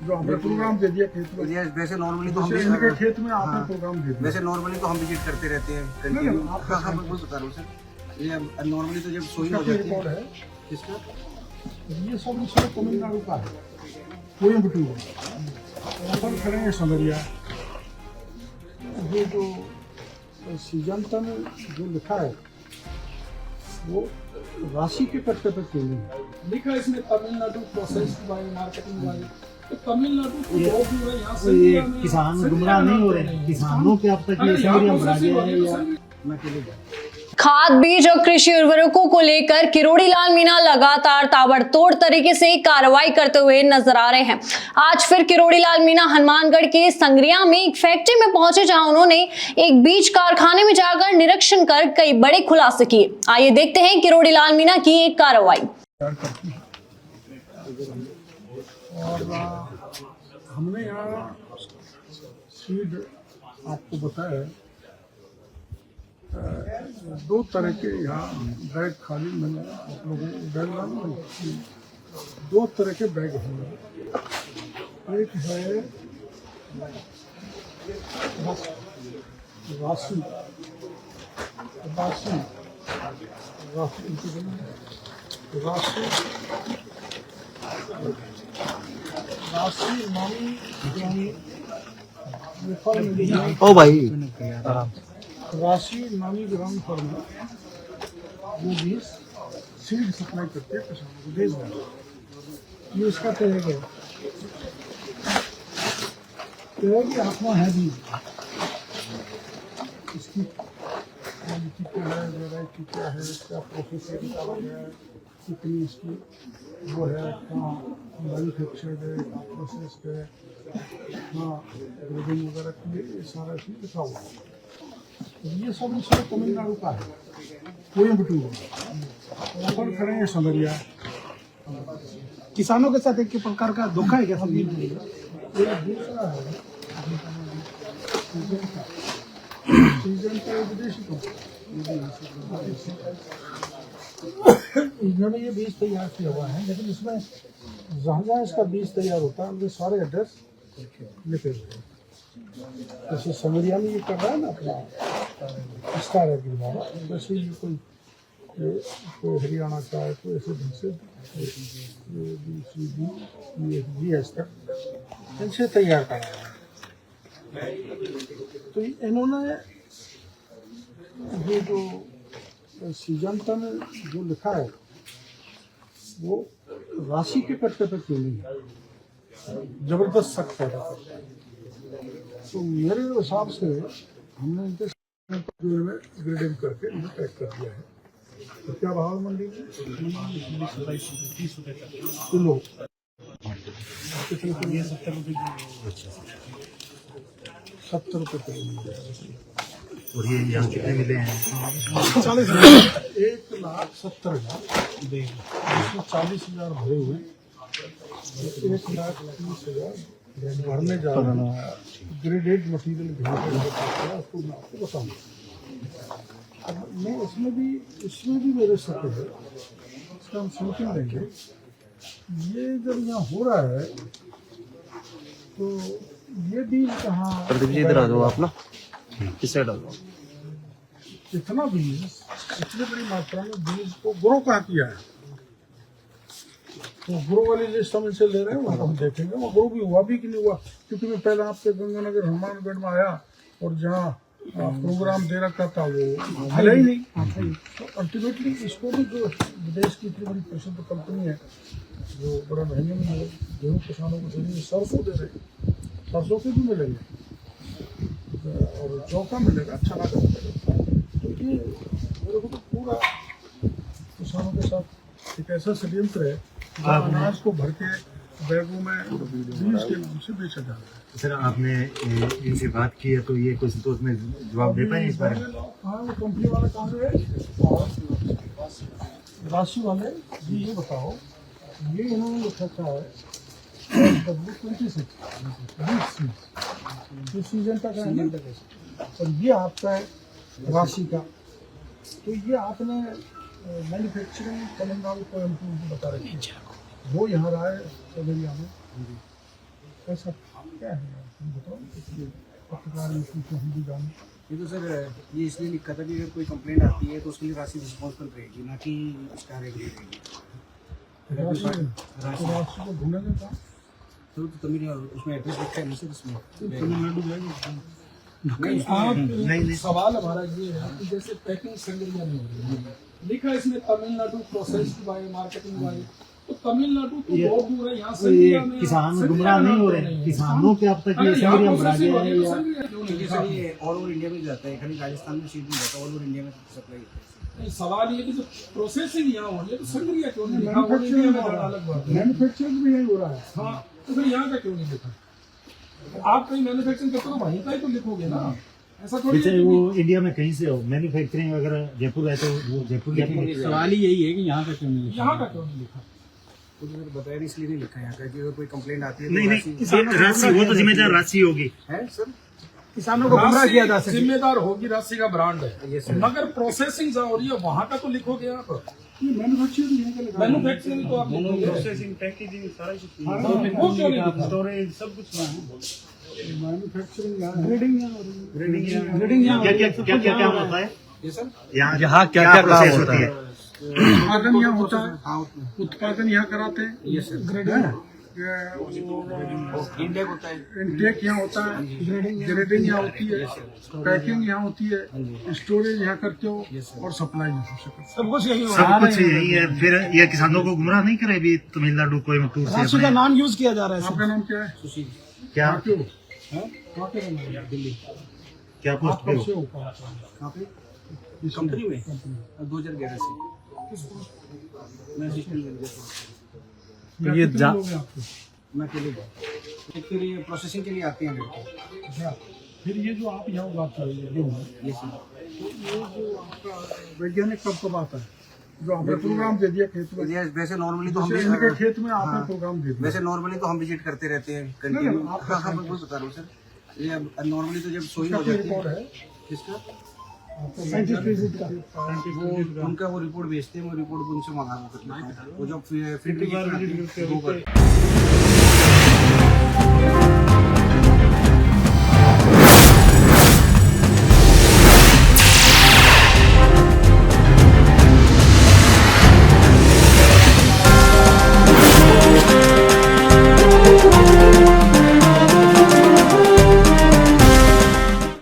जो आपने प्रोग्राम दे दिया खेत में। वैसे नॉर्मली तो हम इनके खेत में आपने प्रोग्राम दे दिया। वैसे नॉर्मली तो हम विजिट करते रहते हैं। हाँ बिल्कुल बता रहा हूँ सर। ये नॉर्मली तो जब सोई हो जाती है। किसका? ये सब तमिलनाडु का है, कोयम्बटूर। अपन करेंगे समरिया। ये जो सीजंता में जो लिखा है वो राशि के कट्टे पे क्यों नहीं लिखा है? इसमें Tamil Nadu process by marketing bye, तो तमिलनाडु को जो भी है यहाँ से किसान गुमराह नहीं हो रहे हैं। किसानों के अब तक ये समरिया बढ़ा दिया है या मैं के लिए खाद बीज और कृषि उर्वरकों को लेकर किरोड़ी लाल मीणा लगातार ताबड़तोड़ तरीके से कार्रवाई करते हुए नजर आ रहे हैं। आज फिर किरोड़ी लाल मीणा हनुमानगढ़ के संग्रिया में एक फैक्ट्री में पहुंचे, जहां उन्होंने एक बीज कारखाने में जाकर निरीक्षण कर कई बड़े खुलासे किए। आइए देखते हैं किरोड़ी लाल मीणा की एक कार्रवाई। और हमने यहाँ सीड आपको बताया, दो तरह के यहाँ बैग खाली मैंने आप लोगों को बैग डालूंगा। दो तरह के बैग होंगे। एक है राशि राशि राशि राशि राशि नामी ओ भाई राशि नामी ग्राम फर्म वो भी सीड सप्लाई करते हैं किसानों को देश भर। ये इसका तरीका है कि आत्मा है भी इसकी क्वालिटी क्या है, वेराइटी क्या है, इसका प्रोसेस निकाला गया है, कितनी इसकी वो है, कहाँ मैन्युफैक्चर्ड है, कहाँ प्रोसेस है, हाँ ग्रेडिंग वगैरह के लिए ये सारा चीज़ लिखा हुआ है। ये सब तमिलनाडु का है, कोयम्बटूर। अपन करेंगे समरिया। किसानों के साथ एक प्रकार का धोखा है क्या? सब ये दूसरा है सीजन का विदेशी कंपनी। इन्होंने ये बीज तैयार किया हुआ है, लेकिन इसमें जहाँ इसका बीज तैयार होता है उनके सारे एड्रेस लिखे हुए हैं। जैसे समरिया में ये कर रहा है ना अपना स्टार एग्री वाला, वैसे ये कोई हरियाणा का है, कोई ऐसे ढंग से तक इनसे तैयार कर रहा है। तो इन्होंने ये जो सीजंता में जो लिखा है वो राशि के कट्टे पे क्यों नहीं है? जबरदस्त सख्त है। तो मेरे हिसाब से हमने इनके ग्रेडिंग करके इन्हें पैक कर दिया है। तो क्या भाव मंडी में? किलो कितने किलो? 70 रुपये किलो। और ये यहाँ कितने मिले हैं? 1,70,000। इसमें 40,000 भरे हुए, 1,30,000 भरने जा रहे हैं। ग्रेडेड मटीरियल उसको मैं आपको बताऊँगा। अब मैं इसमें भी मेरे शक है, इसका हम समझिंग लेंगे। ये जब यहाँ हो रहा है तो ये बीज कहाँ? प्रदीप जी इधर आ जाओ आप ना, किस साइड आ जाओ। इतना बीज, इतनी बड़ी मात्रा में बीज को ग्रो कहाँ किया है? तो ग्रो वाली लिस्ट हम इनसे ले रहे हैं, वहाँ हम देखेंगे वो ग्रो भी हुआ भी कि नहीं हुआ। क्योंकि मैं पहले आपके गंगानगर हनुमानगढ़ में आया और जहाँ प्रोग्राम दे रखा था वो मिला ही नहीं। तो अल्टीमेटली इसको भी जो विदेश की इतनी बड़ी प्रसिद्ध कंपनी है जो बड़ा महंगे में गेहूँ किसानों को दे रही है, सरसों दे रहे हैं, सरसों के भी मिलेंगे और चौका मिलेगा, अच्छा ना मिलेगा। तो ये मेरे को तो पूरा किसानों के साथ एक ऐसा षड्यंत्र है, अनाज को भर के बैगों में बीज के नाम से बेचा जा रहा है। सर आपने इनसे बात की है तो ये कुछ तो उसमें जवाब दे पाए इस बारे में? हाँ, वो कंपनी वाले कहाँ से है? राशि वाले जी, ये बताओ, ये इन्होंने लिखा था W26 सीजन तक है ना? और ये आपका है राशि का। तो ये आपने मैन्युफैक्चरिंग तमिलनाडु को बता रखी है, वो यहाँ रहा है समरिया में। ऐसा क्या है तुम बताओ, इसलिए पत्रकार को हिंदी जाने। ये तो सर ये इसलिए लिखा था कि अगर कोई कंप्लेंट आती है तो उसके लिए राशि रिस्पॉन्सिबल रहेगी, ना कि उसका रेगुलर रहेगी। राशि को ढूंढेंगे कहाँ? तो तमिल उसमें एड्रेस लिखा है ना सर इसमें। तमिलनाडु जाएगी। आप सवाल हमारा ये है कि जैसे पैकिंग संग्रह नहीं हो रही है, लिखा है इसमें Tamil Nadu processed bye marketing bye, तो तमिलनाडु तो बहुत दूर है यहाँ से। ये किसान गुमराह नहीं हो रहे, किसानों के अब तक ये संग्रह बढ़ा गया है या क्योंकि सर ये ऑल ओवर इंडिया में जाता है, खाली राजस्थान में सीट नहीं जाता, ऑल ओवर इंडिया में सप्लाई होता है। नहीं, सवाल ये कि जो प्रोसेसिंग यहाँ हो रही है तो संग्रह क्यों नहीं लिखा? मैन्युफैक्चरिंग अलग बात है, मैन्युफैक्चरिंग भी यही हो रहा है। हाँ, तो फिर यहाँ का क्यों नहीं लिखा? आप कहीं मैन्युफैक्चरिंग करते हो वहीं का ही तो लिखोगे ना, ऐसा थोड़ी है जैसे कि- वो इंडिया में कहीं से हो मैन्युफैक्चरिंग अगर जयपुर है तो वो जयपुर लिखेंगे। सवाल ही यही है कि यहाँ का क्यों नहीं लिखा? यहाँ का क्यों नहीं लिखा? तो सर बताया नहीं, इसलिए नहीं लिखा यहाँ का कि अगर कोई कंप्लेंट आती है नहीं तो नहीं राशि वो तो जिम्मेदार राशि होगी। है सर। किसानों को गुमराह किया जा राशि सके। जिम्मेदार होगी, राशि का ब्रांड है, Yes, sir. मगर प्रोसेसिंग जहाँ हो रही है वहाँ का तो लिखोगे आप। मैन्युफैक्चरिंग तो आप लिखोगे। प्रोसेसिंग, पैकेजिंग सारा कुछ हाँ, वो क्यों नहीं लिखा? स्टोरेज सब कुछ यहाँ है। मैन्युफैक्चरिंग ग्रेडिंग यहाँ क्या क्या क्या क्या क्या होता है ये सर यहाँ क्या क्या प्रोसेस होती है? उत्पादन यहाँ होता है, हाँ उतना। उत्पादन यहाँ कराते हैं, ये सर इंडिया होता है। इनटेक यहाँ होता है, ग्रेडिंग यहाँ होती है, पैकिंग यहाँ होती है, स्टोरेज यहाँ करते हो और सप्लाई यहाँ से करते हो। सब कुछ यही सब कुछ यही है। फिर ये किसानों को गुमराह नहीं करे अभी तमिलनाडु कोयम्बटूर से राशि का अपने- नाम यूज किया जा रहा है। आपका नाम क्या है? सुशील क्या क्यों? कहाँ के रहने वाले? दिल्ली। क्या पोस्ट आप पे कब हो? से हो कहाँ? कहाँ पे? इसमें? कंपनी में कंपनी। 2011 से मैं असिस्टेंट मैनेजर हूँ। तो ये कितने लोग हैं आपके? मैं अकेले गया। एक फिर ये प्रोसेसिंग के लिए आते हैं लड़के। अच्छा, फिर ये जो आप यहाँ उगाते हो ये गेहूँ, ये सर तो ये जो आपका वैज्ञानिक कब कब आता है? जो आपने प्रोग्राम दे दिया खेत में, ये वैसे नॉर्मली तो हम जैसे इनके खेत में आपने प्रोग्राम दे दिया, वैसे नॉर्मली तो हम विजिट करते रहते हैं कंटिन्यू। नहीं, आप- हाँ हाँ मैं वही बता रहा हूँ सर। ये नॉर्मली तो जब सोई इसका हो कोई जाती रिकॉर्ड है है? किसका आपको साइंटिफिक विजिट का। वो उनका वो रिपोर्ट भेजते हैं, वो रिपोर्ट उनसे मंगा लेता हूँ। वो जब फिर बार visit करते हैं, दो बार